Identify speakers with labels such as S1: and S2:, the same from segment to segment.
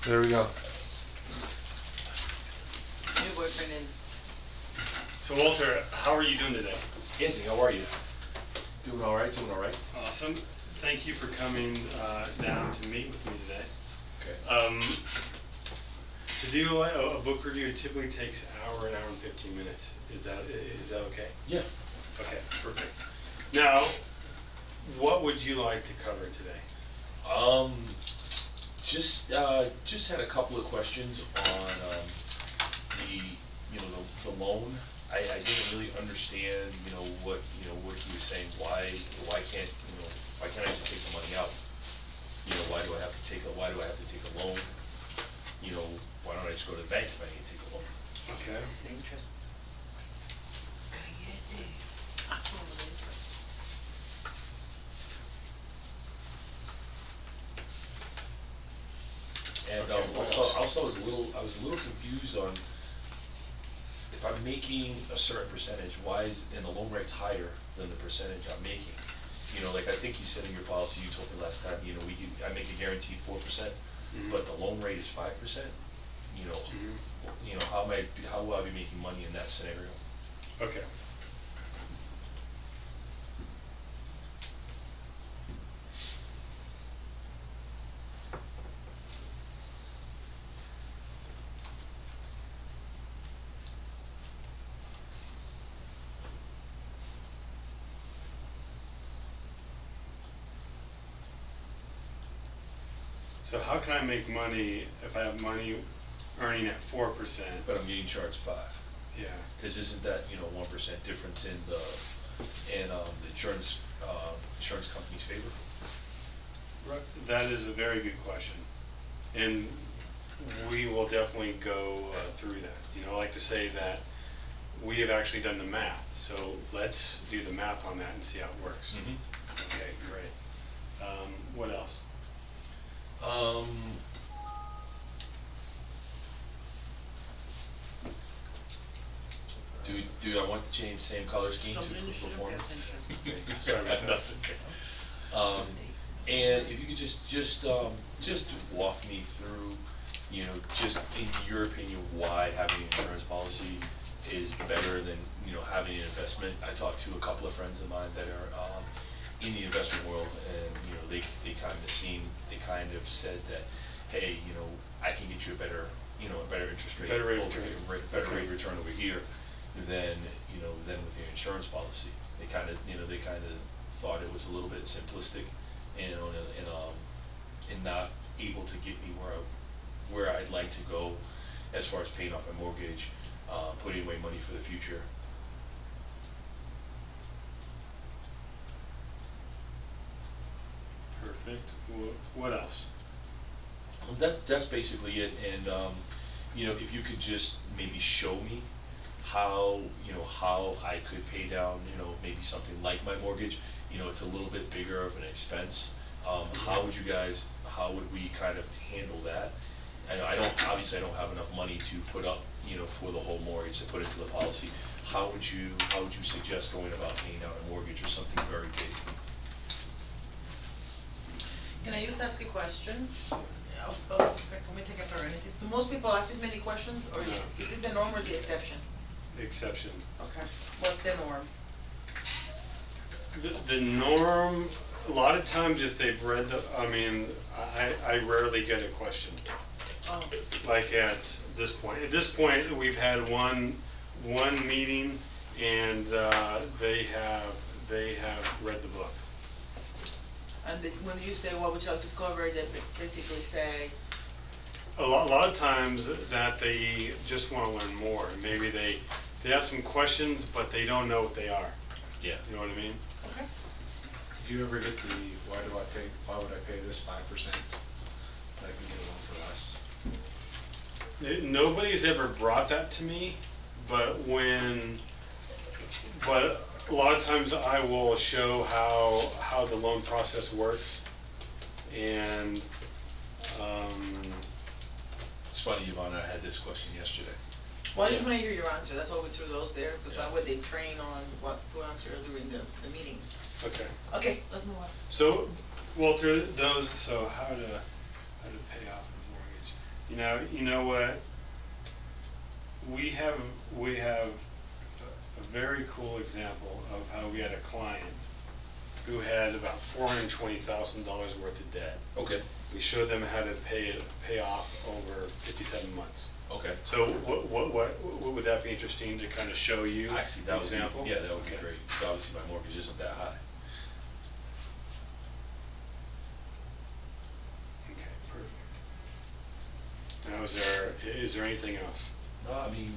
S1: There we go.
S2: New boyfriend in.
S3: So Walter, how are you doing today?
S1: Anthony, how are you? Doing all right. Doing all right.
S3: Awesome. Thank you for coming down to meet with me today.
S1: Okay.
S3: To do a book review, it typically takes an hour and 15 minutes. Is that okay?
S1: Yeah.
S3: Okay, perfect. Now, what would you like to cover today?
S1: Just had a couple of questions on the loan. I didn't really understand what he was saying. Why can't I just take the money out? Why do I have to take a loan? Why don't I just go to the bank if I need to take a loan?
S3: Okay.
S2: Interest.
S1: And also I was a little confused on if I'm making a certain percentage, why is and the loan rate's higher than the percentage I'm making? Like I think you said in your policy, you told me last time, I make a guaranteed 4%, but the loan rate is 5%. How will I be making money in that scenario?
S3: Okay. So how can I make money if I have money earning at 4%?
S1: But I'm getting charged 5.
S3: Yeah.
S1: Because isn't that 1% difference in the insurance company's favor?
S3: Right. That is a very good question, and we will definitely go through that. I like to say that we have actually done the math, so let's do the math on that and see how it works. Okay, great. What else?
S1: Do I want to change same color scheme to performance?
S3: Sorry about that.
S1: And if you could just walk me through, just in your opinion, why having an insurance policy is better than having an investment. I talked to a couple of friends of mine that are in the investment world, and they kind of said that, hey, I can get you a better interest rate,
S3: Better rate
S1: rate of return over here than with your insurance policy. They kind of thought it was a little bit simplistic, and not able to get me where I'd like to go as far as paying off my mortgage, putting away money for the future.
S3: Perfect. What else?
S1: That's basically it. And if you could just maybe show me how I could pay down maybe something like my mortgage. It's a little bit bigger of an expense. How would we kind of handle that? And I don't have enough money to put up for the whole mortgage to put into the policy. How would you suggest going about paying down a mortgage or something very big?
S2: Can I just ask a question? Can we take a parenthesis? Do most people ask this many questions, or is this the norm or the exception?
S3: Exception.
S2: Okay. What's the norm?
S3: The norm, a lot of times if they've read I rarely get a question.
S2: Oh.
S3: Like at this point. At this point, we've had one meeting, and they have read the book.
S2: And when you say what would you like to cover, they basically say?
S3: A lot of times that they just want to learn more. Maybe they ask some questions, but they don't know what they are.
S1: Yeah.
S3: You know what I mean?
S2: Okay.
S4: Do you ever get why would I pay this 5%? I can get one for less.
S3: Nobody's ever brought that to me, but a lot of times I will show how the loan process works, and
S1: it's funny, Yvonne, I had this question yesterday.
S2: Well, I just want to hear your answer. That's why we threw those there, because that way they train on what to answer during the meetings.
S3: Okay.
S2: Okay, let's move on.
S3: So, Walter, how to pay off a mortgage? You know what? We have a very cool example of how we had a client who had about $420,000 worth of debt.
S1: Okay.
S3: We showed them how to pay off over 57 months.
S1: Okay.
S3: So what would that be interesting to kind of show you?
S1: I see, that would
S3: example?
S1: be, yeah, that would be
S3: Okay.
S1: great, because obviously my mortgage isn't that high.
S3: Okay, perfect. Now, is there anything else?
S1: No, I mean,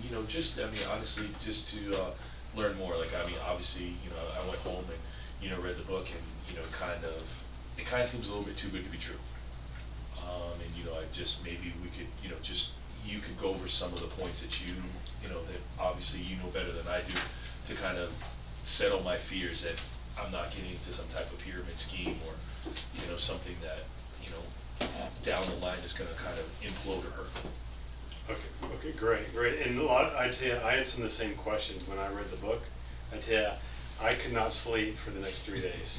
S1: honestly, just to learn more. Like, I mean, obviously, I went home and, read the book, and, it kind of seems a little bit too good to be true. And, I just, maybe we could, you could go over some of the points that that obviously you know better than I do, to kind of settle my fears that I'm not getting into some type of pyramid scheme, or, something that, down the line is going to kind of implode or hurt.
S3: Okay, great. And I tell you, I had some of the same questions when I read the book. I tell you, I could not sleep for the next 3 days,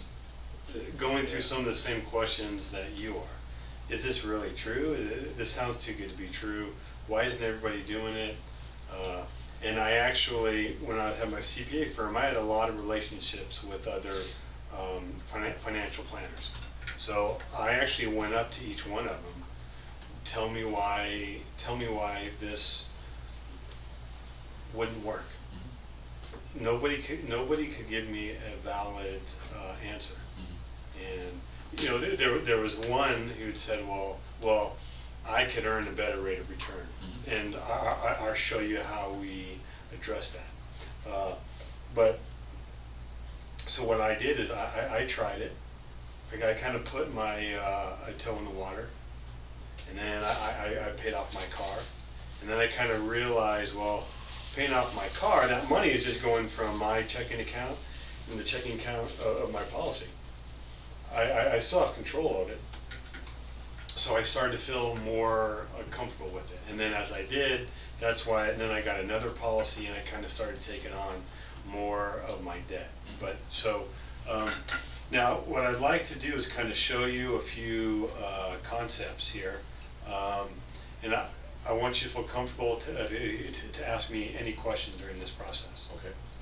S3: going through some of the same questions that you are. Is this really true? This sounds too good to be true. Why isn't everybody doing it? And I actually, when I had my CPA firm, I had a lot of relationships with other financial planners. So I actually went up to each one of them. Tell me why this wouldn't work. Nobody could give me a valid answer. And there was one who'd said, well, I could earn a better rate of return, and I'll show you how we address that. But so what I did is I tried it. I kind of put my a toe in the water, and then I paid off my car, and then I kind of realized, well, paying off my car, that money is just going from my checking account and the checking account of my policy. I still have control of it, so I started to feel more comfortable with it. And then as I did, and then I got another policy, and I kind of started taking on more of my debt. But so now what I'd like to do is kind of show you a few concepts here, and I want you to feel comfortable to ask me any questions during this process.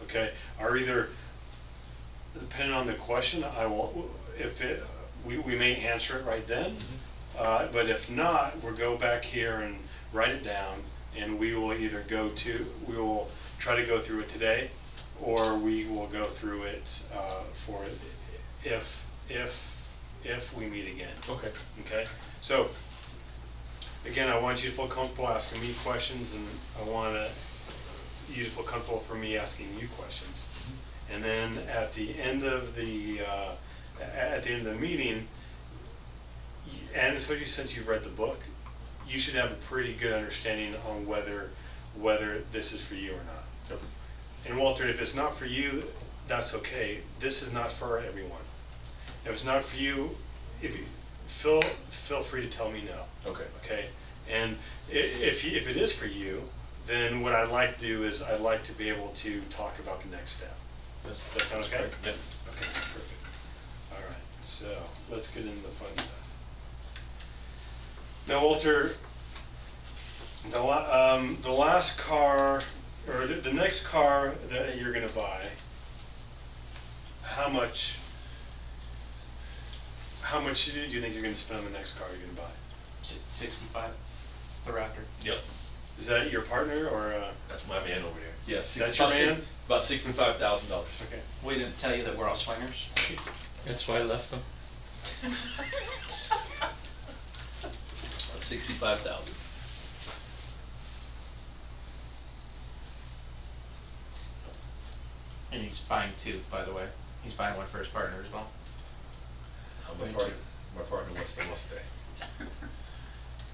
S3: Okay. Or either, depending on the question, we may answer it right then. But if not, we'll go back here and write it down, and we will either we will try to go through it today, or we will go through it if we meet again. Okay. So again, I want you to feel comfortable asking me questions, and I want you to feel comfortable for me asking you questions. And then at the end of the meeting, and especially since you've read the book, you should have a pretty good understanding on whether this is for you or not. And Walter, if it's not for you, that's okay. This is not for everyone. If it's not for you, feel free to tell me no. Okay. And if it is for you, then what I'd like to do is I'd like to be able to talk about the next step. That sound okay?
S1: Yep.
S3: Okay, perfect. All right, so let's get into the fun stuff. Now, Walter, the last car, or the next car that you're going to buy, how much do you think you're going to spend on the next car you're going to buy?
S5: 65. It's the Raptor.
S1: Yep.
S3: Is that your partner, or?
S1: That's my man over there. Yes.
S3: That's your man?
S1: About $65,000.
S3: Okay.
S5: We didn't tell you that we're all swingers.
S6: That's why I left them.
S1: 65,000.
S5: And he's buying two, by the way. He's buying one for his partner as well.
S1: My partner wants the Mustang.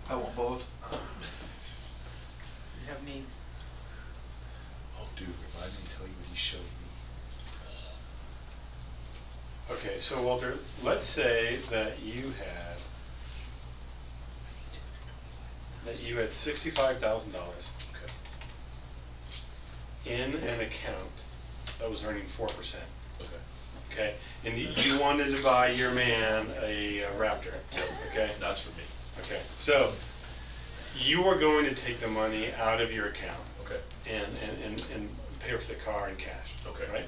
S5: I want both.
S2: You have needs.
S1: Oh, dude, remind me to tell you what he showed me.
S3: Okay, so Walter, let's say that you had $65,000 in an account that was earning 4%. Okay, and you wanted to buy your man a Raptor. Okay,
S1: That's for me.
S3: Okay, so you are going to take the money out of your account
S1: Okay.
S3: and pay for the car in cash.
S1: Okay.
S3: Right?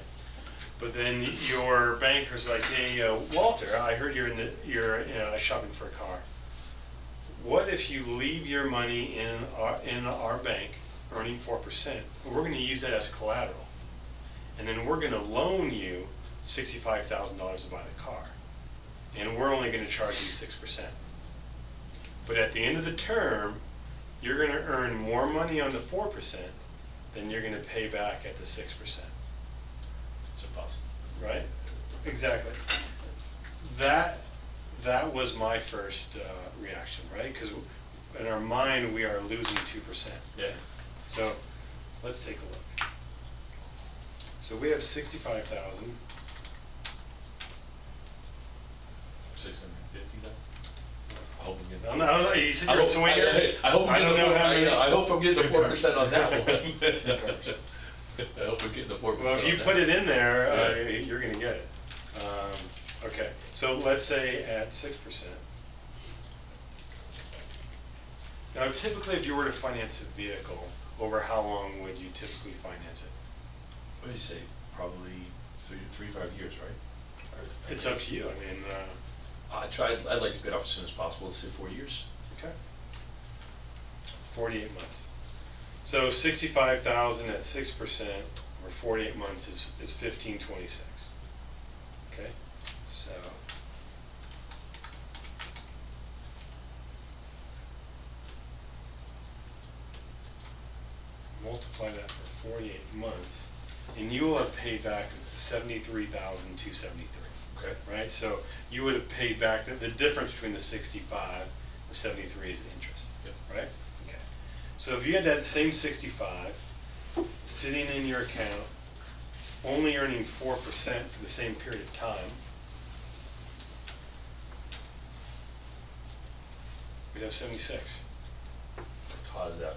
S3: But then your banker's like, hey, Walter, I heard you're shopping for a car. What if you leave your money in our bank, earning 4%? We're going to use that as collateral, and then we're going to loan you $65,000 to buy the car, and we're only going to charge you 6%. But at the end of the term, you're going to earn more money on the 4% than you're going to pay back at the 6%.
S1: It's impossible.
S3: Right? Exactly. That was my first reaction, right? Because in our mind we are losing 2%.
S1: Yeah.
S3: So let's take a look. So we have 65,000.
S1: 650 then? I hope I'm
S3: I'm
S1: getting.
S3: not, you said
S1: I
S3: you're a
S1: hope,
S3: swinger.
S1: I hope I'm
S3: I
S1: getting
S3: don't
S1: the
S3: know how many.
S1: I hope I'm getting the 4% on that one.
S3: cars.
S1: I hope I'm getting the 4%.
S3: Well, if you
S1: on
S3: put
S1: that.
S3: it in there,
S1: Yeah.
S3: you're going to get it. Okay, so let's say at 6%. Now, typically, if you were to finance a vehicle, over how long would you typically finance it?
S1: What do you say? Probably 3 to 5 years, right? Or-
S3: It's up to you. I mean,
S1: I'd like to pay it off as soon as possible. Let's say 4 years.
S3: okay. 48 months. So 65,000 at 6% or 48 months is 1526. Okay, so multiply that for 48 months, and you will have paid back 73,273.
S1: Okay.
S3: Right? So you would have paid back the difference between the 65 and 73 is interest.
S1: Yep.
S3: Right? Okay. So if you had that same 65 sitting in your account, only earning 4% for the same period of time, we'd have 76.
S1: How did that?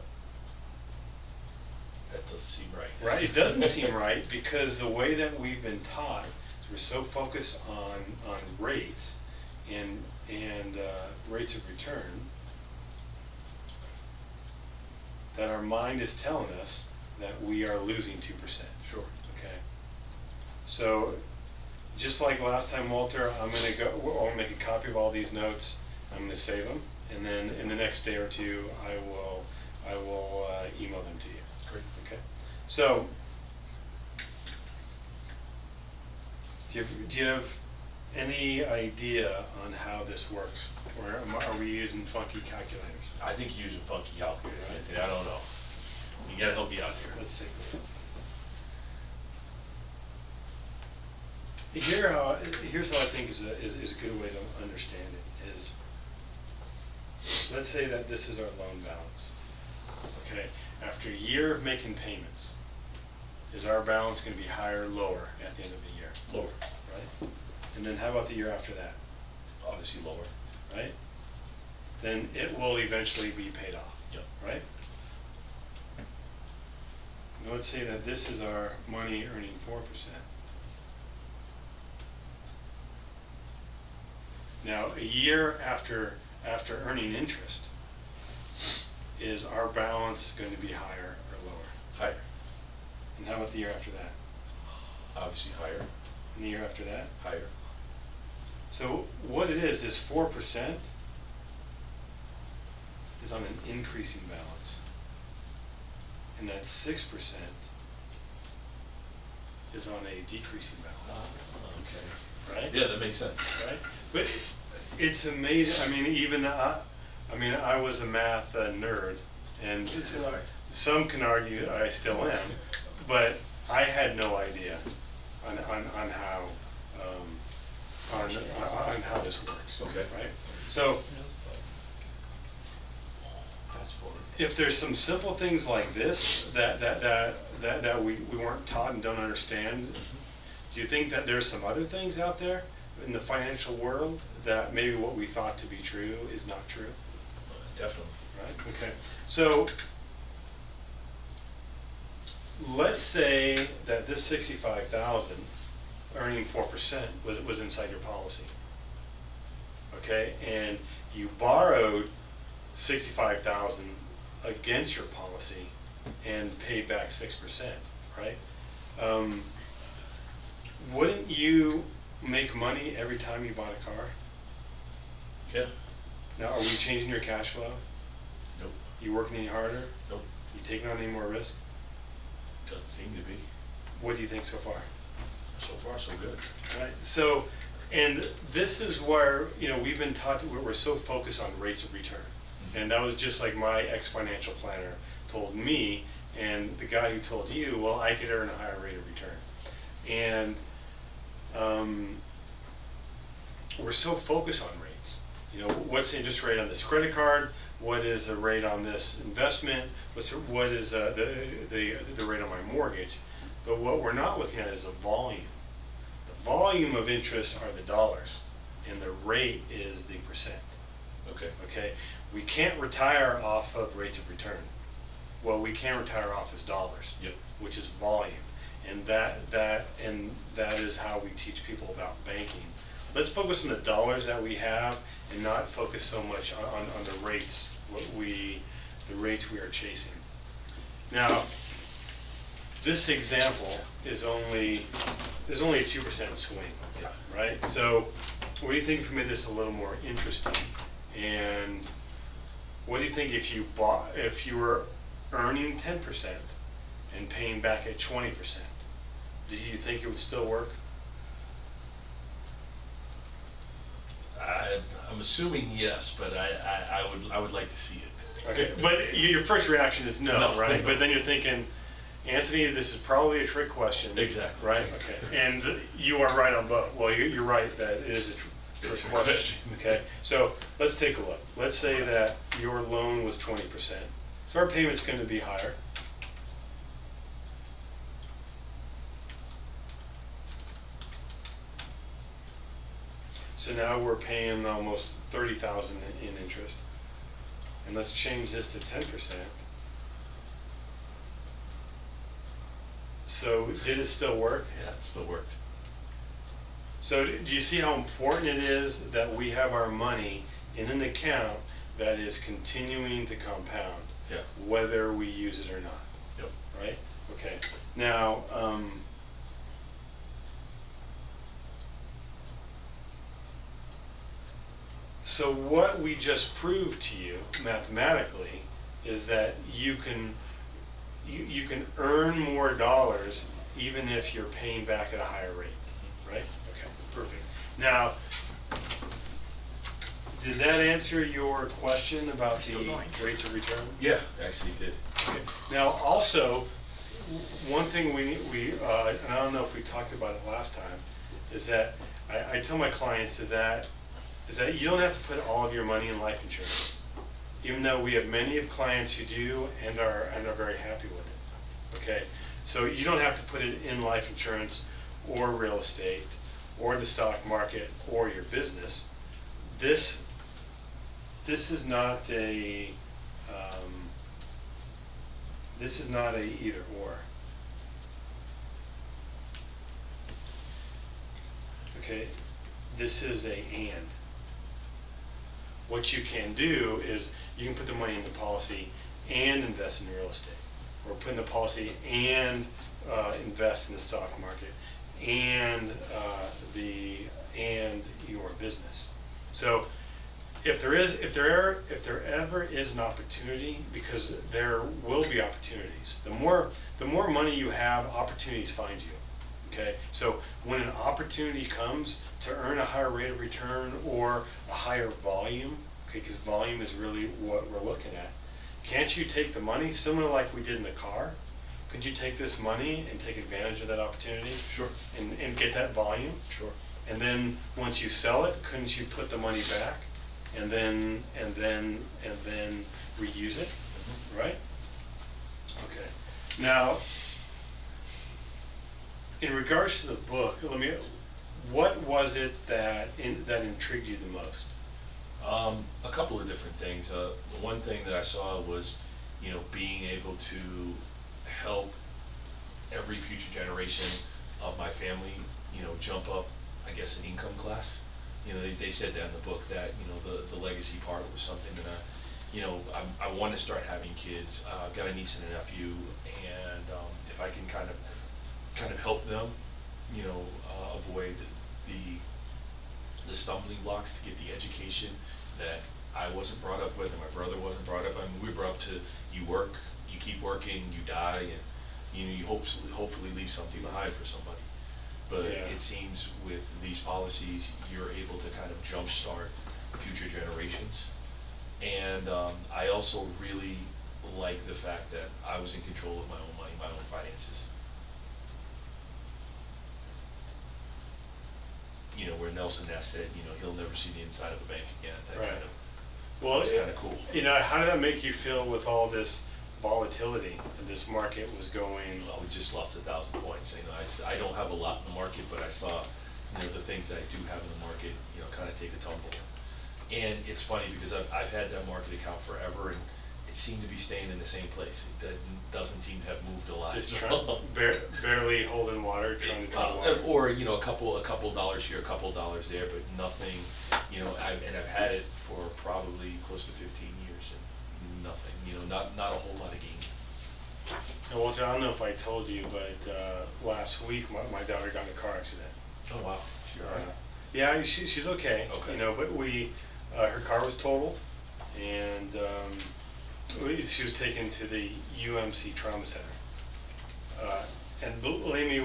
S1: That doesn't seem right.
S3: Right? It doesn't seem right because the way that we've been taught, we're so focused on rates and rates of return that our mind is telling us that we are losing 2%.
S1: Sure.
S3: Okay. So just like last time, Walter, I'm going to go. I'll make a copy of all these notes. I'm going to save them, and then in the next day or two, I will email them to you.
S1: Great.
S3: Okay. So, do you have any idea on how this works, or are we using funky calculators?
S1: I think you're using funky calculators,
S3: Right.
S1: Anthony. I don't know. You gotta help me out here.
S3: Let's take a look. Here's how I think is a good way to understand it is, let's say that this is our loan balance. Okay, after a year of making payments, is our balance going to be higher or lower at the end of the year?
S1: Lower.
S3: Right? And then how about the year after that?
S1: Obviously lower.
S3: Right? Then it will eventually be paid off.
S1: Yep.
S3: Right? Now let's say that this is our money earning 4%. Now, a year after earning interest, is our balance going to be higher or lower?
S1: Higher.
S3: And how about the year after that?
S1: Obviously higher.
S3: And the year after that?
S1: Higher.
S3: So what it is 4% is on an increasing balance. And that 6% is on a decreasing balance.
S1: Okay.
S3: Right?
S1: Yeah, that makes sense.
S3: Right? But it's amazing. I mean, even I was a math nerd, and some can argue I still am, but I had no idea on how on how this works.
S1: Okay.
S3: Right? So if there's some simple things like this that we weren't taught and don't understand, do you think that there's some other things out there in the financial world that maybe what we thought to be true is not true?
S1: Definitely.
S3: Right? Okay. So let's say that this 65,000 earning 4% was inside your policy. Okay? And you borrowed $65,000 against your policy and pay back 6%, right? Wouldn't you make money every time you bought a car?
S1: Yeah.
S3: Now, are we changing your cash flow?
S1: Nope.
S3: You working any harder?
S1: Nope.
S3: You taking on any more risk?
S1: Doesn't seem to be.
S3: What do you think so far?
S1: So far, so good.
S3: Right. So, and this is where, you know, we've been taught that we're so focused on rates of return. And that was just like my ex-financial planner told me, and the guy who told you, well, I could earn a higher rate of return. And we're so focused on rates. You know, what's the interest rate on this credit card? What is the rate on this investment? What is the rate on my mortgage? But what we're not looking at is the volume. The volume of interest are the dollars, and the rate is the percent.
S1: Okay.
S3: Okay. We can't retire off of rates of return. What we can retire off is dollars.
S1: Yep.
S3: Which is volume, and that is how we teach people about banking. Let's focus on the dollars that we have, and not focus so much on the rates. The rates we are chasing. Now, this example is there's only a 2% swing,
S1: Yeah.
S3: right? So, what do you think if we made this a little more interesting? And what do you think if you were earning 10% and paying back at 20%? Do you think it would still work?
S1: I'm assuming yes, but I would like to see it.
S3: Okay, but your first reaction is no,
S1: No,
S3: right?
S1: no.
S3: But then you're thinking, Anthony, this is probably a trick question.
S1: Exactly.
S3: Right? Okay. And you are right on both. Well, you're right that it is a
S1: It's
S3: trick
S1: a
S3: question.
S1: question.
S3: Okay. So let's take a look. Let's say that your loan was 20%. So our payment's going to be higher. So now we're paying almost $30,000 in interest. And let's change this to 10%. So did it still work?
S1: Yeah, it still worked.
S3: So do you see how important it is that we have our money in an account that is continuing to compound,
S1: Yeah.
S3: whether we use it or not?
S1: Yep.
S3: Right? Okay. Now, so what we just proved to you mathematically is that you can earn more dollars even if you're paying back at a higher rate, right? Okay, perfect. Now, did that answer your question about the
S2: Still going.
S3: rates of return?
S1: Yeah, actually it did.
S3: Okay. Now, also, one thing we and I don't know if we talked about it last time, is that I tell my clients that you don't have to put all of your money in life insurance, even though we have many of clients who do and are very happy with it. Okay, so you don't have to put it in life insurance or real estate or the stock market or your business. This is not a either or. Okay, this is a and. What you can do is you can put the money in the policy and invest in real estate, or put in the policy and invest in the stock market and your business. So if there ever is an opportunity, because there will be opportunities. The more money you have, opportunities find you. Okay, so when an opportunity comes to earn a higher rate of return or a higher volume, okay, because volume is really what we're looking at, can't you take the money, similar like we did in the car? Could you take this money and take advantage of that opportunity?
S1: Sure.
S3: And get that volume?
S1: Sure.
S3: And then once you sell it, couldn't you put the money back and then reuse it?
S1: Mm-hmm.
S3: Right? Okay. Now, in regards to the book, what was it that intrigued you the most?
S1: A couple of different things. The one thing that I saw was, being able to help every future generation of my family, jump up, I guess, an income class. They said that in the book, that the legacy part was something that I want to start having kids. I've got a niece and a nephew, and if I can kind of help them, avoid the stumbling blocks to get the education that I wasn't brought up with and my brother wasn't brought up. I mean, we were brought up to you work, you keep working, you die, and you hopefully leave something behind for somebody. But
S3: Yeah.
S1: it seems with these policies, you're able to kind of jumpstart future generations. And I also really like the fact that I was in control of my own money, my own finances. Where Nelson Ness said, he'll never see the inside of a bank again. That
S3: Right.
S1: kind of,
S3: Well,
S1: it's kind of cool.
S3: How did that make you feel with all this volatility and this market was going?
S1: Well, we just lost 1,000 points. I don't have a lot in the market, but I saw, the things that I do have in the market, kind of take a tumble. And it's funny because I've had that market account forever, and it seemed to be staying in the same place. It doesn't seem to have moved a lot.
S3: Just barely holding water, trying to draw water.
S1: Or a couple dollars here, a couple dollars there, but nothing. I've had it for probably close to 15 years, and nothing. Not a whole lot of gain.
S3: And Walter, I don't know if I told you, but last week my daughter got in a car accident.
S1: Oh wow, she all right?
S3: Yeah, she's okay.
S1: Okay.
S3: But her car was totaled, and she was taken to the UMC Trauma Center. And believe me,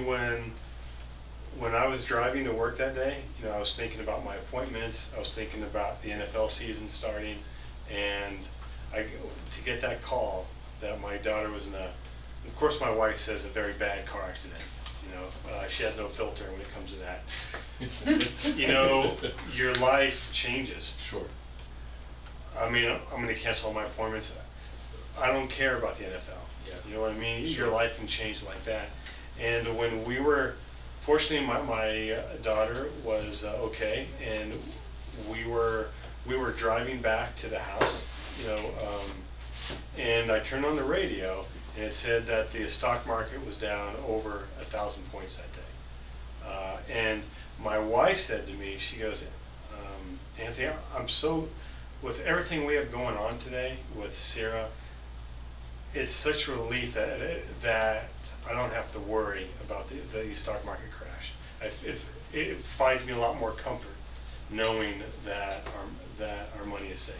S3: when I was driving to work that day, I was thinking about my appointments. I was thinking about the NFL season starting, and to get that call that my daughter was in of course my wife says a very bad car accident. She has no filter when it comes to that. Your life changes.
S1: Sure.
S3: I mean, I'm going to cancel all my appointments. I don't care about the NFL.
S1: Yeah.
S3: You know what I mean?
S1: Sure.
S3: Your life can change like that. And when fortunately, my daughter was okay, and we were driving back to the house, and I turned on the radio, and it said that the stock market was down over 1,000 points that day. And my wife said to me, she goes, Anthony, I'm so, with everything we have going on today with Sarah, it's such a relief that I don't have to worry about the stock market crash. It finds me a lot more comfort knowing that our money is safe,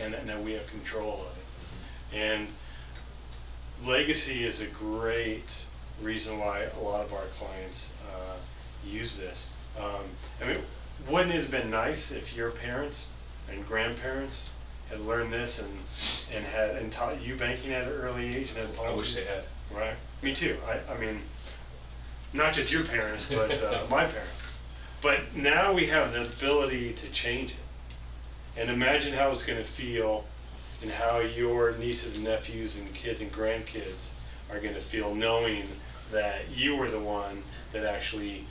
S3: and that we have control of it. And legacy is a great reason why a lot of our clients use this. I mean, wouldn't it have been nice if your parents and grandparents had learned this and taught you banking at an early age and had policies?
S1: I wish they had.
S3: Right. Me too. I mean, not just your parents, but my parents. But now we have the ability to change it. And imagine how it's going to feel and how your nieces and nephews and kids and grandkids are going to feel knowing that you were the one that actually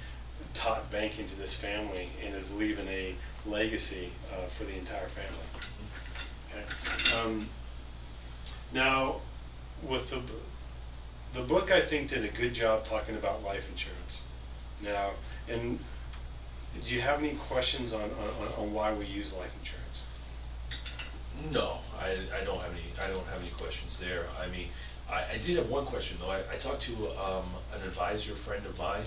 S3: taught banking to this family and is leaving a legacy for the entire family. Okay. Now, with the book, I think did a good job talking about life insurance. Now, and do you have any questions on why we use life insurance?
S1: No, I don't have any questions there. I mean, I did have one question though. I talked to an advisor friend of mine,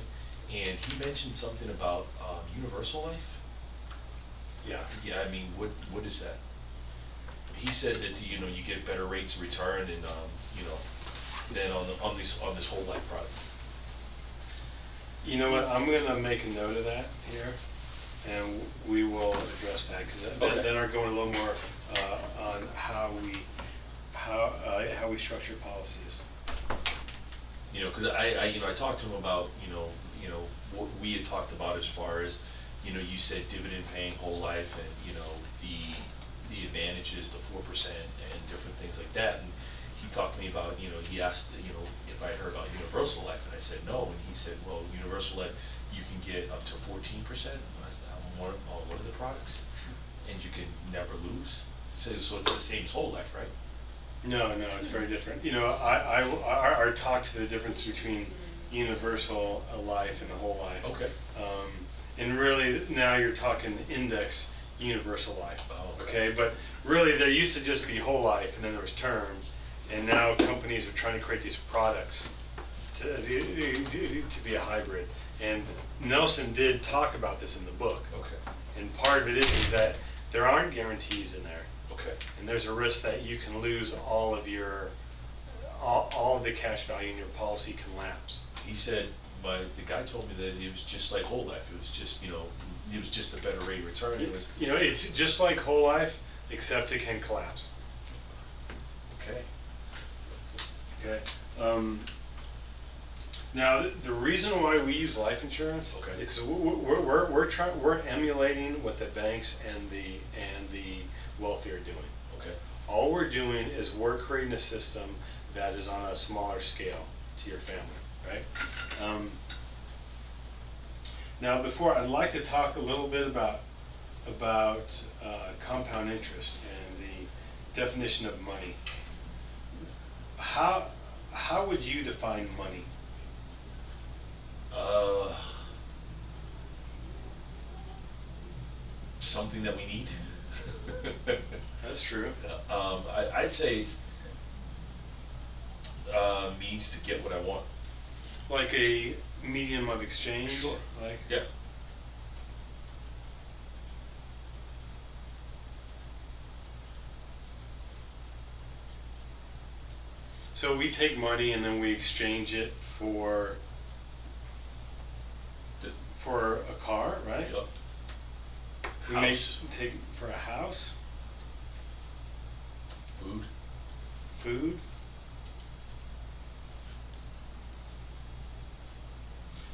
S1: and he mentioned something about universal life.
S3: Yeah.
S1: Yeah, I mean, what is that? He said that you get better rates of return and than on this whole life product.
S3: You know what? I'm going to make a note of that here, and we will address that because then are going a little more on how we structure policies.
S1: Because I talked to him about what we had talked about as far as you said dividend paying whole life and the advantages, the 4% and different things like that. And he talked to me about he asked if I heard about universal life, and I said no, and he said, well, universal life you can get up to 14%. What are the products? And you can never lose. So it's the same as whole life, right?
S3: No, it's very different. I talked to the difference between universal life and a whole life.
S1: Okay.
S3: And really now you're talking index universal life.
S1: Oh,
S3: okay. But really, there used to just be whole life, and then there was term, and now companies are trying to create these products to be a hybrid. And Nelson did talk about this in the book.
S1: Okay.
S3: And part of it is that there aren't guarantees in there.
S1: Okay.
S3: And there's a risk that you can lose all of all of the cash value in your policy can lapse.
S1: He said, the guy told me that it was just like whole life. It was just, it was just a better rate of return. It was.
S3: It's just like whole life, except it can collapse.
S1: Okay.
S3: Okay. Now, the reason why we use life insurance,
S1: okay,
S3: is we're emulating what the banks and the wealthy are doing.
S1: Okay.
S3: All we're doing is we're creating a system that is on a smaller scale to your family, right? Now, I'd like to talk a little bit about compound interest and the definition of money. How would you define money?
S1: Something that we need.
S3: That's true.
S1: I'd say it's means to get what I want.
S3: Like a medium of exchange?
S1: Sure.
S3: Like?
S1: Yeah.
S3: So we take money and then we exchange it for a car, right?
S1: Yep.
S3: We
S1: House.
S3: may take for a house,
S1: Food.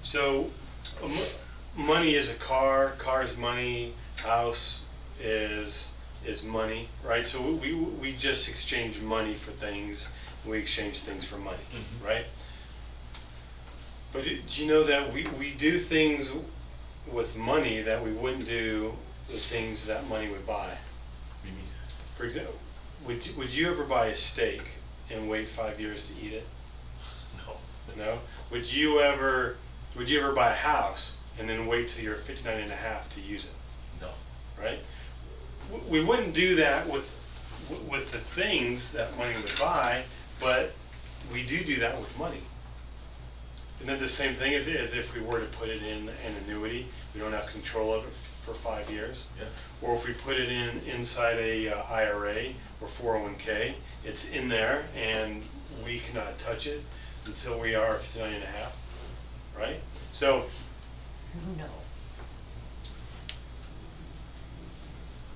S3: So money is a car is money, house is money, right? So we just exchange money for things, we exchange things for money,
S1: Mhm.
S3: right? But do you know that we do things with money that we wouldn't do the things that money would buy?
S1: What do you mean?
S3: For example, would you ever buy a steak and wait 5 years to eat it?
S1: No.
S3: No? Would you ever buy a house and then wait till you're 59 and a half to use it?
S1: No.
S3: Right? We wouldn't do that with the things that money would buy, but we do that with money. Isn't that the same thing as if we were to put it in an annuity? We don't have control of it for 5 years.
S1: Yeah.
S3: Or if we put it inside a IRA or 401k, it's in there and we cannot touch it until we are 59 and a half, right? So
S2: No.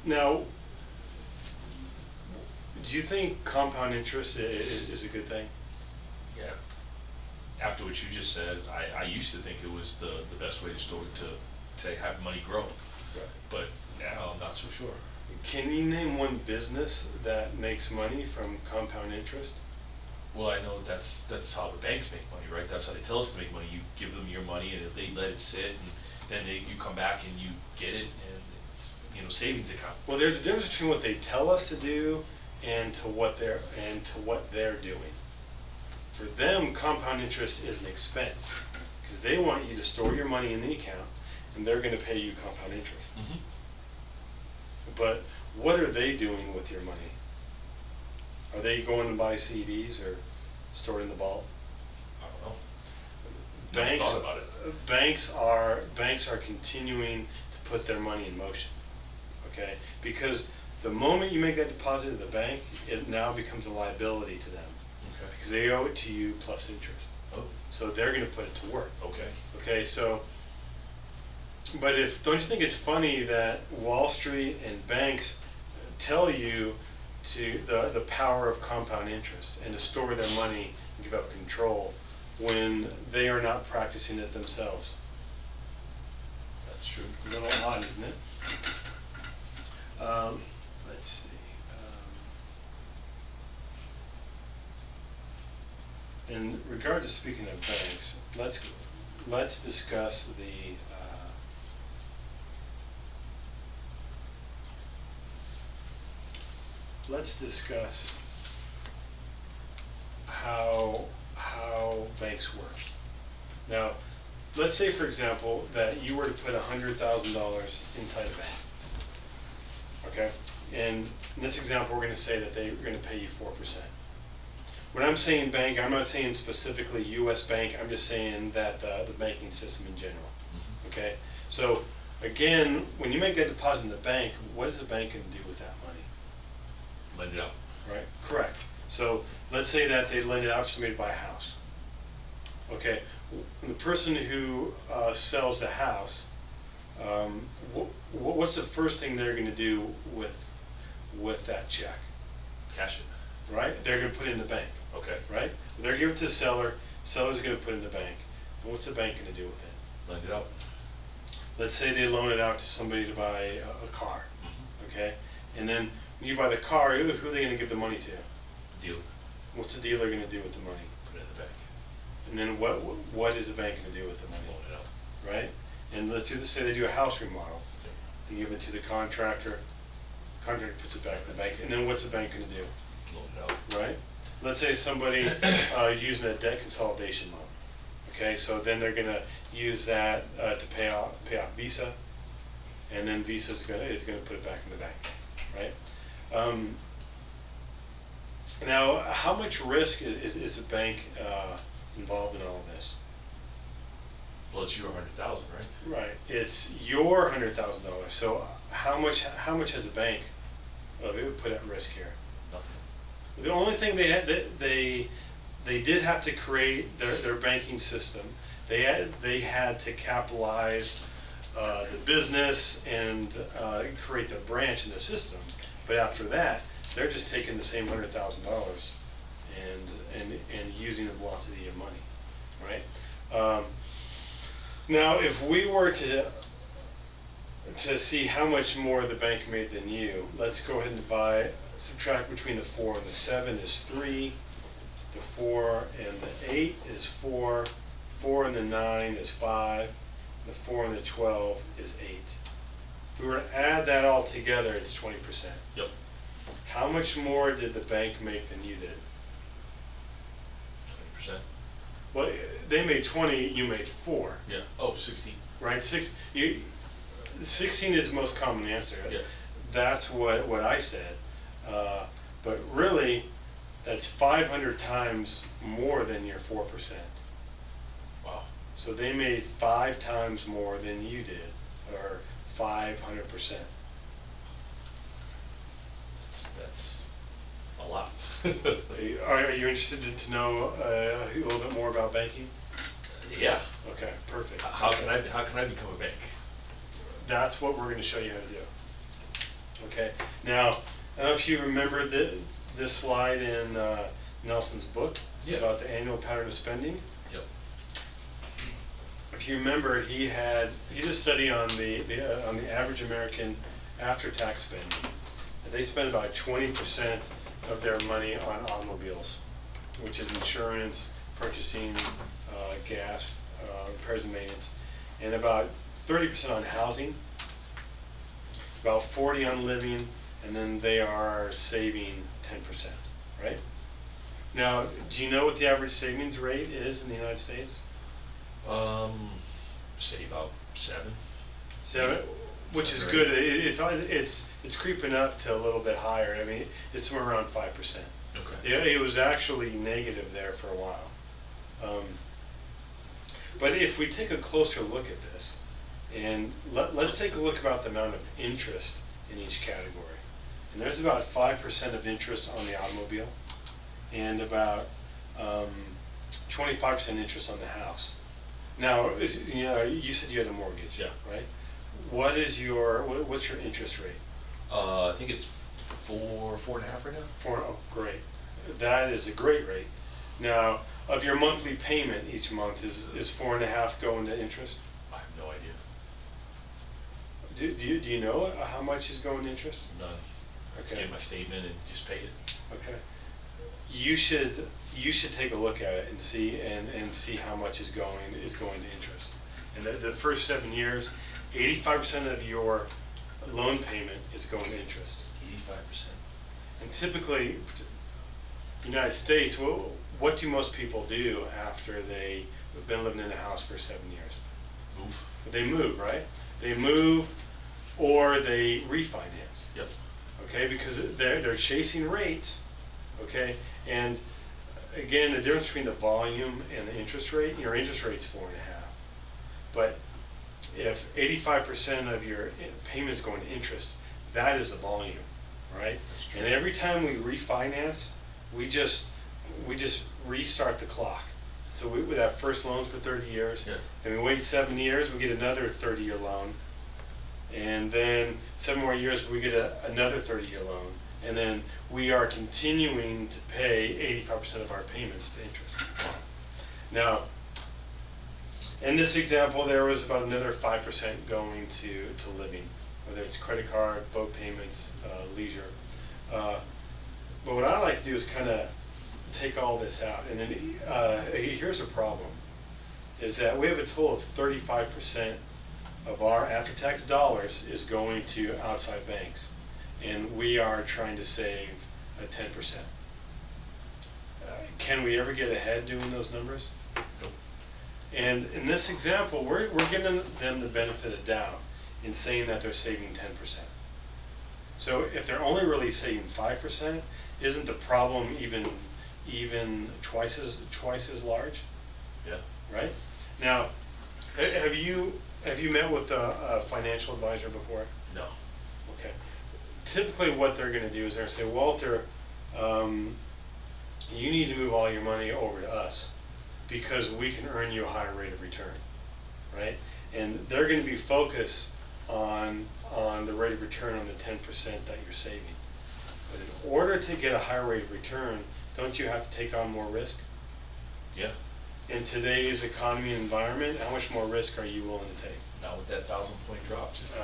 S3: now, do you think compound interest is a good thing?
S1: Yeah. After what you just said, I used to think it was the best way to store to have money grow.
S3: Right.
S1: But now I'm not so sure.
S3: Can you name one business that makes money from compound interest?
S1: Well, I know that's how the banks make money, right? That's how they tell us to make money. You give them your money, and if they let it sit, and then you come back and you get it, and it's savings account.
S3: Well, there's a difference between what they tell us to do and to what they're doing. For them, compound interest is an expense because they want you to store your money in the account, and they're going to pay you compound interest.
S1: Mm-hmm.
S3: But what are they doing with your money? Are they going to buy CDs or store it in the vault?
S1: I don't know. Never thought about it.
S3: Banks are continuing to put their money in motion. Okay? Because the moment you make that deposit at the bank, it now becomes a liability to them.
S1: Okay.
S3: Because they owe it to you plus interest.
S1: Oh.
S3: So they're going to put it to work.
S1: Okay.
S3: Okay, so, but don't you think it's funny that Wall Street and banks tell you the power of compound interest and to store their money and give up control when they are not practicing it themselves?
S1: That's true.
S3: A little odd, isn't it? Let's see. In regard to speaking of banks, let's discuss how banks work. Now, let's say, for example, that you were to put $100,000 inside a bank, Okay? And in this example, we're going to say that they're going to pay you 4%. When I'm saying bank, I'm not saying specifically U.S. Bank. I'm just saying that the banking system in general. Okay? So, again, when you make that deposit in the bank, what is the bank going to do with that money?
S1: Lend it out.
S3: Right? Correct. So, let's say that they lend it out to somebody to buy a house. Okay? The person who sells the house, what's the first thing they're going to do with that check?
S1: Cash it.
S3: Right? They're going to put it in the bank.
S1: Okay.
S3: Right? They're going to give it to the seller. Seller's going to put it in the bank. And what's the bank going to do with it?
S1: Lend it out.
S3: Let's say they loan it out to somebody to buy a car. Okay? And then when you buy the car, who are they going to give the money to?
S1: Dealer.
S3: What's the dealer going to do with the money?
S1: Put it in the bank.
S3: And then what is the bank going to do with the money?
S1: Loan it out.
S3: Right? And let's say they do a house remodel. They give it to the contractor. Contractor puts it back in the bank. And then what's the bank going to do?
S1: Loan it out.
S3: Right? Let's say somebody using a debt consolidation loan. Okay, so then they're going to use that to pay off Visa, and then Visa is going to put it back in the bank, right? Now, how much risk is a bank involved in all of this?
S1: Well, it's your 100,000, right?
S3: Right, it's your $100,000. So how much has a bank put at risk here?
S1: Nothing.
S3: The only thing they did have to create their banking system. They had to capitalize the business and create the branch in the system. But after that, they're just taking the same $100,000 and using the velocity of money, right? Now, if we were to see how much more the bank made than you, let's go ahead and subtract between the 4 and the 7 is 3. The 4 and the 8 is 4. 4 and the 9 is 5. The 4 and the 12 is 8. If we were to add that all together, it's 20%.
S1: Yep.
S3: How much more did the bank make than you did?
S1: 20%.
S3: Well, they made 20, you made 4.
S1: Yeah. Oh, 16.
S3: Right? 16 is the most common answer.
S1: Yeah.
S3: That's what I said. But really, that's 500 times more than your 4%.
S1: Wow.
S3: So they made 5 times more than you did, or 500%.
S1: That's a lot.
S3: Are you interested to know a little bit more about banking?
S1: Yeah.
S3: Okay, perfect.
S1: How can I become a bank?
S3: That's what we're going to show you how to do. Okay. Now, I don't know if you remember this slide in Nelson's book about the annual pattern of spending.
S1: Yep.
S3: If you remember, he did a study on the average American after-tax spending. And they spend about 20% of their money on automobiles, which is insurance, purchasing, gas, repairs and maintenance, and about 30% on housing, about 40% on living, and then they are saving 10%, right? Now, do you know what the average savings rate is in the United States?
S1: Say about 7.
S3: 7, which is good. It's creeping up to a little bit higher. I mean, it's somewhere around 5%.
S1: Okay.
S3: It was actually negative there for a while. But if we take a closer look at this, and let's take a look about the amount of interest in each category. And there's about 5% of interest on the automobile, and about 25% interest on the house. Now, you said you had a mortgage,
S1: yeah,
S3: right? What's your interest rate?
S1: I think it's 4.5 right now.
S3: 4. Oh, great. That is a great rate. Now, of your monthly payment each month, is 4.5 going to interest?
S1: I have no idea.
S3: Do you know how much is going to interest?
S1: None. I just get my statement and just pay it.
S3: Okay. You should take a look at it and see how much is going to interest. And the first 7 years, 85% of your loan payment is going to interest.
S1: 85%.
S3: And typically, United States, what do most people do after they've been living in a house for 7 years?
S1: Move.
S3: They move, right? They move, or they refinance.
S1: Yep.
S3: okay, because they're chasing rates, okay, and again, the difference between the volume and the interest rate, your interest rate's 4.5, but if 85% of your payments go into interest, that is the volume, right? And every time we refinance, we just restart the clock. So we have first loans for 30 years,
S1: Yeah.
S3: then we wait 7 years, we get another 30-year loan, and then 7 more years we get another 30-year loan, and then we are continuing to pay 85% of our payments to interest. Now, in this example, there was about another 5% going to living, whether it's credit card, boat payments, leisure. But what I like to do is kind of take all this out, and then here's a problem, is that we have a total of 35% of our after-tax dollars is going to outside banks, and we are trying to save 10%. Can we ever get ahead doing those numbers?
S1: Nope.
S3: And in this example, we're giving them the benefit of doubt in saying that they're saving 10%. So if they're only really saving 5%, isn't the problem even twice as large?
S1: Yeah.
S3: Right? Now, have you met with a financial advisor before?
S1: No.
S3: Okay. Typically, what they're going to do is they're going to say, Walter, you need to move all your money over to us because we can earn you a higher rate of return, right? And they're going to be focused on the rate of return on the 10% that you're saving. But in order to get a higher rate of return, don't you have to take on more risk?
S1: Yeah.
S3: In today's economy and environment, how much more risk are you willing to take?
S1: Not with that 1,000-point drop. Just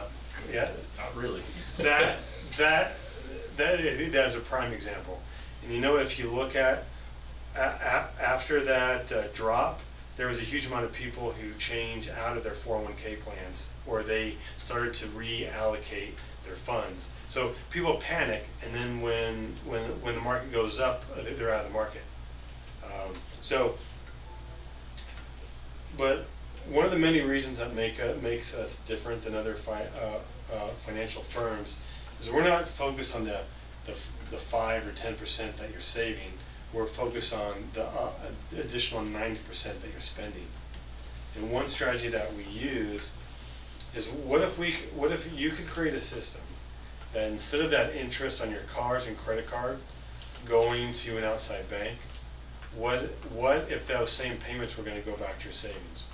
S3: Yeah.
S1: not really.
S3: That's a prime example. And you know, if you look at after that drop, there was a huge amount of people who changed out of their 401k plans, or they started to reallocate their funds. So people panic, and then when the market goes up, they're out of the market. But one of the many reasons that makes us different than other financial firms is we're not focused on the 5 or 10% that you're saving. We're focused on the additional 90% that you're spending. And one strategy that we use is what if you could create a system that instead of that interest on your cars and credit card going to an outside bank, what if those same payments were going to go back to your savings?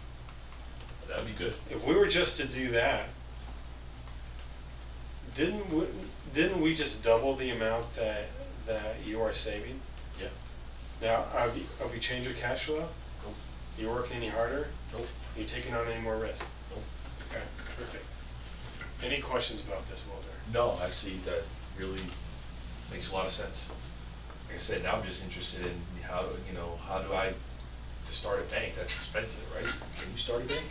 S1: That'd be good.
S3: If we were just to do that, didn't we just double the amount that you are saving?
S1: Yeah.
S3: Now, have you changed your cash flow?
S1: Nope.
S3: You working any harder?
S1: Nope.
S3: Are you taking on any more risk?
S1: Nope.
S3: Okay, perfect. Any questions about this, Walter?
S1: No, I see that really makes a lot of sense. Like I said, now I'm just interested in how do I to start a bank? That's expensive, right? Can you start a bank?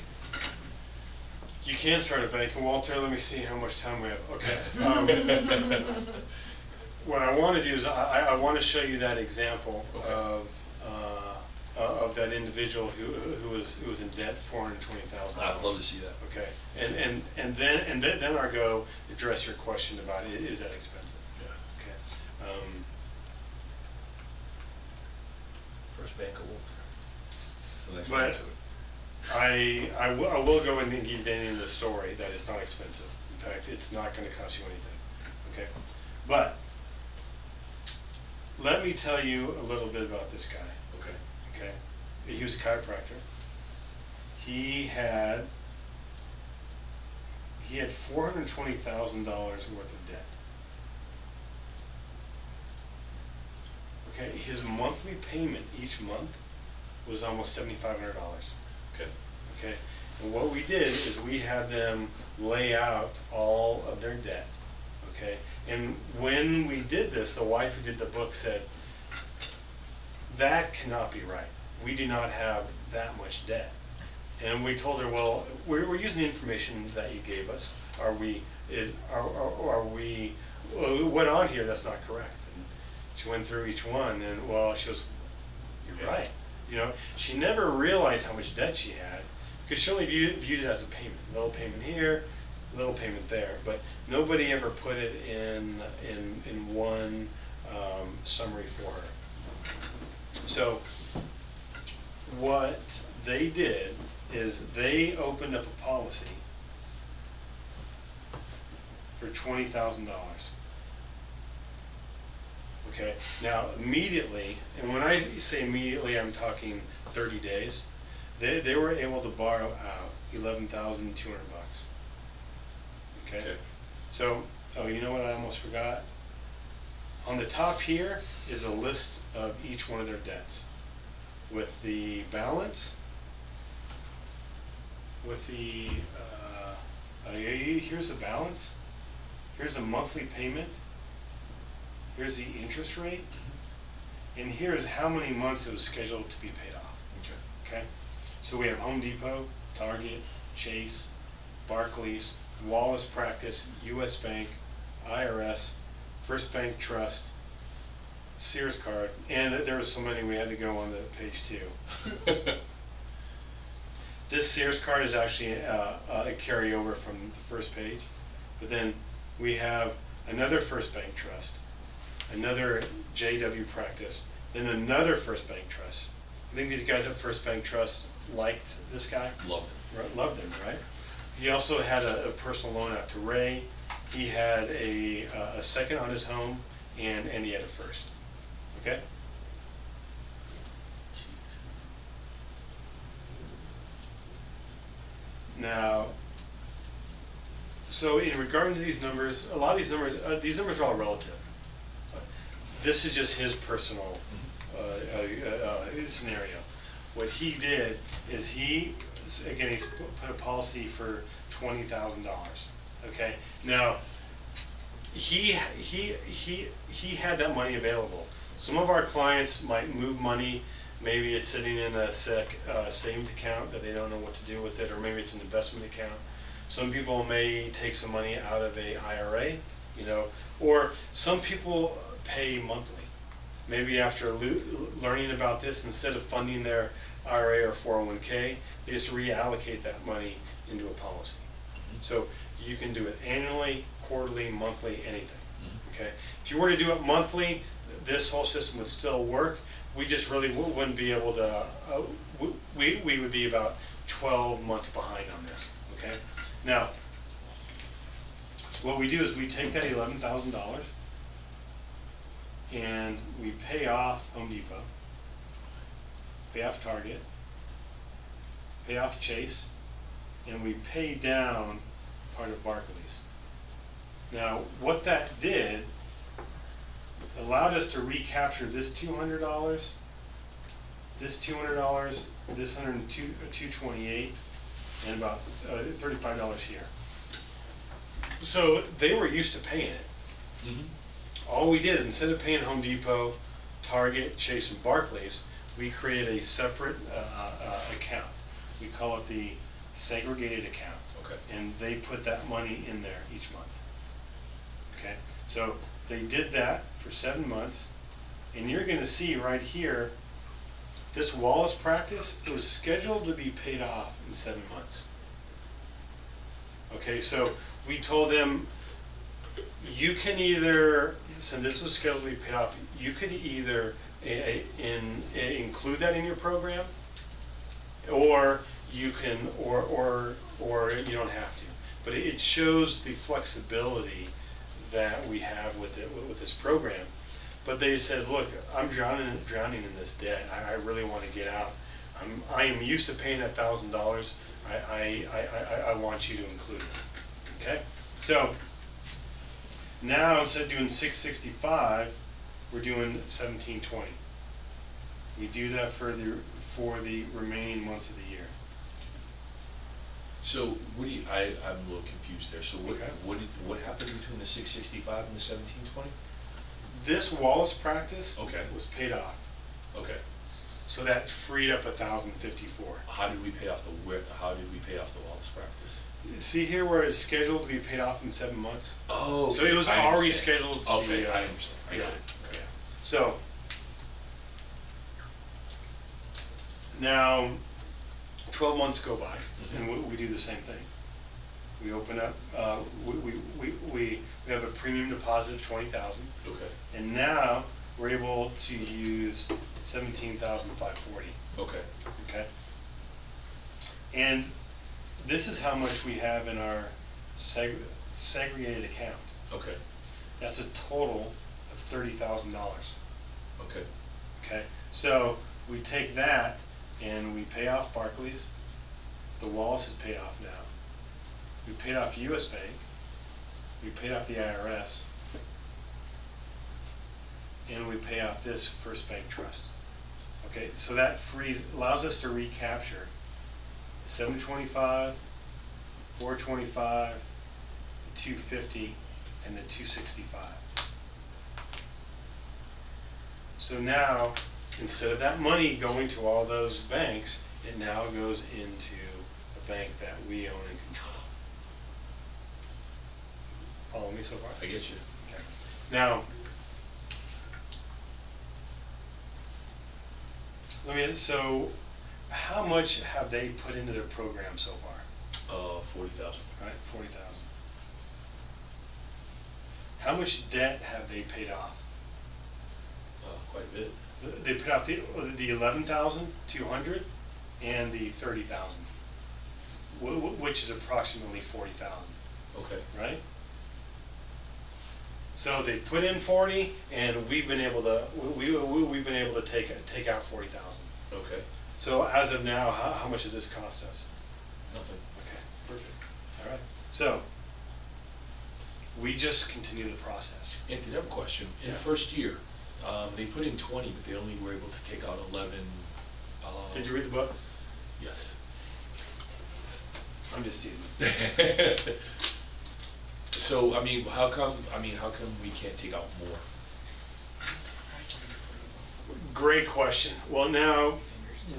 S3: You can start a bank. And Walter, let me see how much time we have. Okay. What I want to do is I want to show you that example of that individual who was in debt $420,000.
S1: I'd love to see that.
S3: Okay. And then I'll go address your question about is that expensive?
S1: Yeah.
S3: Okay.
S1: First bank of Walter. So next
S3: But
S1: one to it.
S3: I will go and give you into the story that it's not expensive. In fact, it's not going to cost you anything. Okay. But let me tell you a little bit about this guy.
S1: Okay.
S3: Okay. He was a chiropractor. He had $420,000 worth of debt. Okay. His monthly payment each month was almost $7,500.
S1: Okay.
S3: Okay. And what we did is we had them lay out all of their debt. Okay. And when we did this, the wife who did the book said, that cannot be right. We do not have that much debt. And we told her, well, we're using the information that you gave us. Are we what on here that's not correct? And she went through each one, and well, she goes, you're right. You know, she never realized how much debt she had because she only viewed it as a payment. A little payment here, little payment there, but nobody ever put it in one summary for her. So what they did is they opened up a policy for $20,000. Okay, now immediately, and when I say immediately, I'm talking 30 days, they were able to borrow out $11,200. Okay? So, oh, you know what I almost forgot? On the top here is a list of each one of their debts with the balance, with the, here's the balance, here's the monthly payment, here's the interest rate, and here's how many months it was scheduled to be paid off. Okay? So we have Home Depot, Target, Chase, Barclays, Wallace Practice, U.S. Bank, IRS, First Bank Trust, Sears card, and there were so many we had to go on to page 2. This Sears card is actually a carryover from the first page, but then we have another First Bank Trust, another JW Practice, then another First Bank Trust. I think these guys at First Bank Trust liked this guy.
S1: Loved him.
S3: Right, loved him, right? He also had a personal loan out to Ray. He had a second on his home, and he had a first. Okay? Now, so in regard to these numbers, a lot of these numbers are all relative. This is just his personal scenario. What he did is he's put a policy for $20,000. Okay. Now, he had that money available. Some of our clients might move money. Maybe it's sitting in a savings account that they don't know what to do with it, or maybe it's an investment account. Some people may take some money out of a IRA, or some people pay monthly. Maybe after learning about this, instead of funding their IRA or 401k, they just reallocate that money into a policy. So you can do it annually, quarterly, monthly, anything. Okay. If you were to do it monthly, this whole system would still work. We just really wouldn't be able to. We would be about 12 months behind on this. Okay. Now, what we do is we take that $11,000 and we pay off Home Depot, pay off Target, pay off Chase, and we pay down part of Barclays. Now, what that did allowed us to recapture this $200, this $200, this $228, and about $35 here. So they were used to paying it.
S1: Mm-hmm.
S3: All we did is, instead of paying Home Depot, Target, Chase, and Barclays, we created a separate account. We call it the segregated account.
S1: Okay.
S3: And they put that money in there each month. Okay. So they did that for 7 months, and you're going to see right here, this Wallace Practice, it was scheduled to be paid off in 7 months. Okay, so we told them, you can either, so this was scheduled to be paid off, you could either include that in your program, or you can, or you don't have to. But it shows the flexibility that we have with this program. But they said, look, I'm drowning in this debt. I really want to get out. I am used to paying that $1,000. I want you to include it. Okay? So now, instead of doing $665, we're doing $1,720. We do that for the remaining months of the year.
S1: So what do you? I'm a little confused there. So what happened between the 665 and the 1720?
S3: This Wallace Practice
S1: Okay.
S3: was paid off.
S1: Okay.
S3: So that freed up 1,054.
S1: How did we pay off the Wallace Practice?
S3: See here where it's scheduled to be paid off in 7 months?
S1: Oh.
S3: So it was
S1: I
S3: already
S1: understand.
S3: scheduled to
S1: Okay,
S3: be.
S1: I understand. I got it. Okay.
S3: So now 12 months go by, and we do the same thing. We open up, we have a premium deposit of 20,000.
S1: Okay.
S3: And now we're able to use 17,540.
S1: Okay.
S3: Okay. And this is how much we have in our segregated account.
S1: Okay.
S3: That's a total of $30,000.
S1: Okay.
S3: Okay. So we take that and we pay off Barclays. The Wallace is paid off now. We paid off US Bank. We paid off the IRS. And we pay off this First Bank Trust. Okay, so that allows us to recapture 725, 425, the 250, and the 265. So now, instead of that money going to all those banks, it now goes into a bank that we own and control. Follow me so far?
S1: I get you.
S3: Okay. Now, so how much have they put into their program so far?
S1: 40,000.
S3: All right, 40,000. How much debt have they paid off?
S1: Quite a bit.
S3: They paid off the 11,200 and the 30,000, which is approximately 40,000.
S1: Okay.
S3: Right? So they put in 40, and we've been able to take out 40,000.
S1: Okay.
S3: So as of now, how much does this cost us?
S1: Nothing.
S3: Okay, perfect. All right. So we just continue the process.
S1: Anthony, I have a question. In
S3: Yeah.
S1: the first year, they put in 20, but they only were able to take out 11.
S3: Did you read the book?
S1: Yes.
S3: I'm just teasing.
S1: So how come we can't take out more?
S3: Great question. Well, now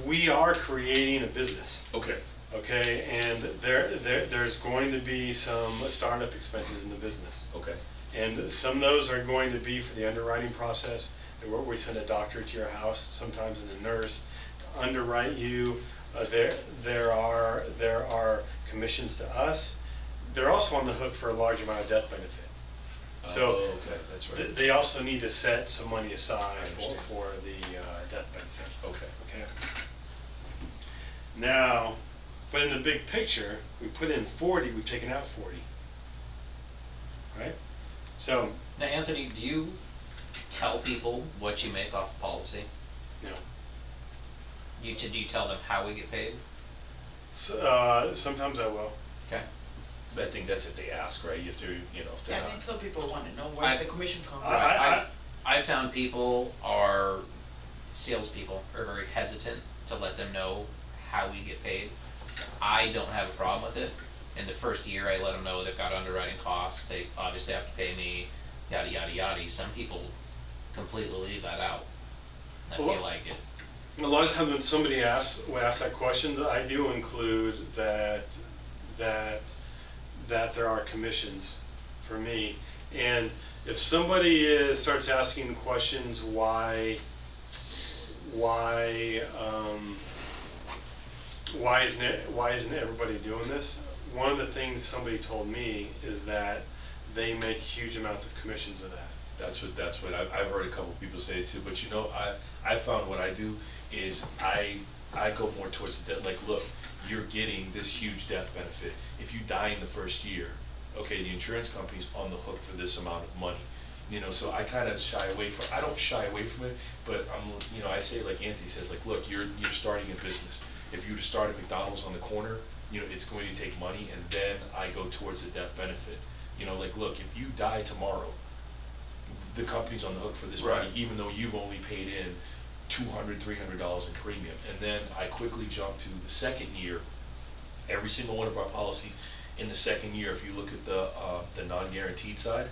S3: we are creating a business.
S1: Okay.
S3: Okay, and there's going to be some startup expenses in the business.
S1: Okay.
S3: And some of those are going to be for the underwriting process, where we send a doctor to your house, sometimes and a nurse, to underwrite you. There are commissions to us. They're also on the hook for a large amount of death benefit. So
S1: okay, that's right.
S3: they also need to set some money aside
S1: I understand.
S3: for the death benefit.
S1: Okay.
S3: Okay. Now, but in the big picture, we put in 40, we've taken out 40. Right? So,
S7: Now, Anthony, do you tell people what you make off the policy?
S3: you know,
S7: Do you tell them how we get paid?
S3: sometimes I will.
S7: Okay.
S1: But I think that's if they ask, right? You have to, if they're
S2: Yeah, I
S1: not.
S2: think some people want to know where's
S7: I-
S2: the commission come from.
S7: I found people salespeople are very hesitant to let them know how we get paid. I don't have a problem with it. In the first year, I let them know they've got underwriting costs. They obviously have to pay me, yada, yada, yada. Some people completely leave that out. And I
S3: Well,
S7: feel like it.
S3: A lot of times when somebody asks that question, I do include that there are commissions for me. And if somebody starts asking questions why isn't everybody doing this? One of the things somebody told me is that they make huge amounts of commissions of that.
S1: That's what I've heard a couple people say too. But I found what I do is I go more towards the death. Like, look, you're getting this huge death benefit. If you die in the first year, okay, the insurance company's on the hook for this amount of money. So I kind of shy away from. I don't shy away from it, but I say like Anthony says, like, look, you're starting a business. If you were to start a McDonald's on the corner, it's going to take money, and then I go towards the death benefit. Like, look, if you die tomorrow, the company's on the hook for this money,
S3: Right.
S1: even though you've only paid in $200, $300 in premium. And then I quickly jump to the second year. Every single one of our policies in the second year, if you look at the non-guaranteed side,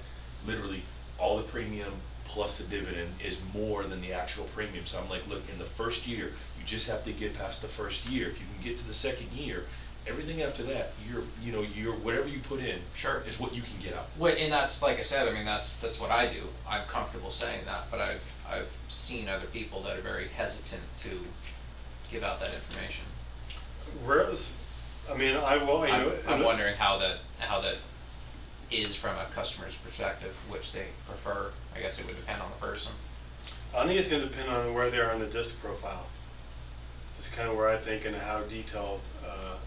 S1: literally all the premium plus the dividend is more than the actual premium. So I'm like, look, in the first year, you just have to get past the first year. If you can get to the second year, everything after that, you're whatever you put in,
S7: Sure.
S1: is what you can get out.
S7: And that's, like I said, that's what I do. I'm comfortable saying that, but I've seen other people that are very hesitant to give out that information.
S3: I mean, I will, you know.
S7: I'm wondering how that is from a customer's perspective, which they prefer. I guess it would depend on the person.
S3: I think it's gonna depend on where they are on the disc profile. It's kind of where I think and how detailed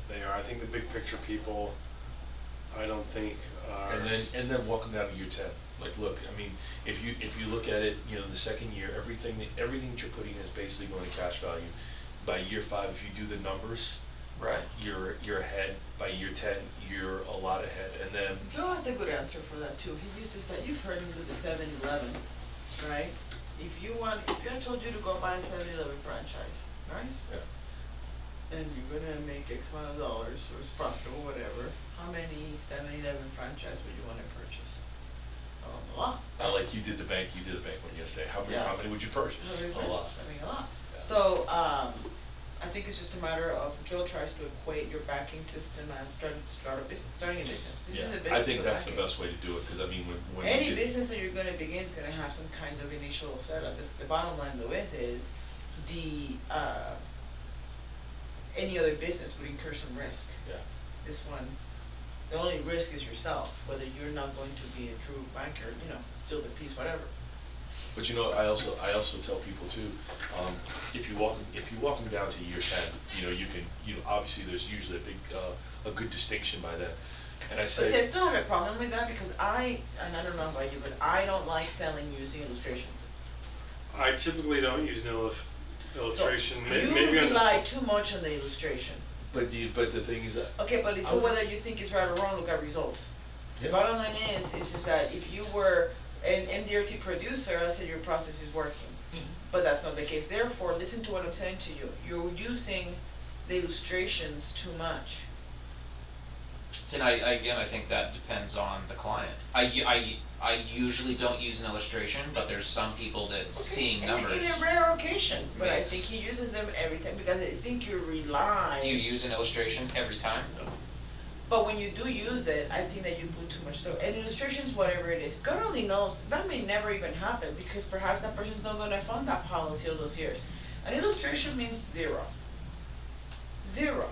S3: they are. I think the big picture people, I don't think are.
S1: And then walking down to year 10. Like, look, I mean, if you look at it, you know, the second year, everything that you're putting in is basically going to cash value. By year 5, if you do the numbers,
S7: Right.
S1: you're ahead. By year 10, you're a lot ahead. And then
S2: Joe has a good answer for that too. He uses that, you've heard him do the 7-Eleven, right? If I told you to go buy a 7-Eleven franchise, right?
S1: yeah.
S2: And you're gonna make X amount of dollars, or it's profitable, whatever, how many 7-Eleven franchise would you wanna purchase? A lot.
S1: Like you did the bank one yesterday. How many would you purchase?
S2: A
S1: lot.
S2: a lot.
S1: Yeah.
S2: So, I think it's just a matter of Joe tries to equate your banking system and starting a business. This
S1: Yeah,
S2: is a business
S1: I think
S2: of
S1: that's the
S2: banking.
S1: best way to do it, because I mean, when
S2: Any
S1: you did,
S2: business that you're gonna begin is gonna have some kind of initial setup. The bottom line though is any other business would incur some risk.
S1: yeah.
S2: This one, the only risk is yourself, whether you're not going to be a true banker, you know, steal the piece, whatever.
S1: But you know, I also tell people too, if you walk them down to year 10, you know, obviously there's usually a good distinction by then. And I
S2: But see, I
S1: say,
S2: still have a problem with that because and I don't know about you, but I don't like selling using illustrations.
S3: I typically don't use an illustration.
S2: So
S3: Maybe
S2: you
S3: on the-
S2: rely too much on the illustration.
S1: but the thing is that
S2: Okay, but so whether you think it's right or wrong, look at results.
S1: Yeah.
S2: Bottom line is that if you were an MDRT producer, I said your process is working. But that's not the case. Therefore, listen to what I'm saying to you. You're using the illustrations too much.
S7: See, and I think that depends on the client. I usually don't use an illustration, but there's some people that seeing numbers.
S2: In a rare occasion, but I
S7: makes-
S2: think he uses them every time because I think you rely.
S7: Do you use an illustration every time?
S2: But when you do use it, I think that you put too much through. And illustrations, whatever it is, God only knows, that may never even happen because perhaps that person's not gonna fund that policy all those years. An illustration means zero. Zero.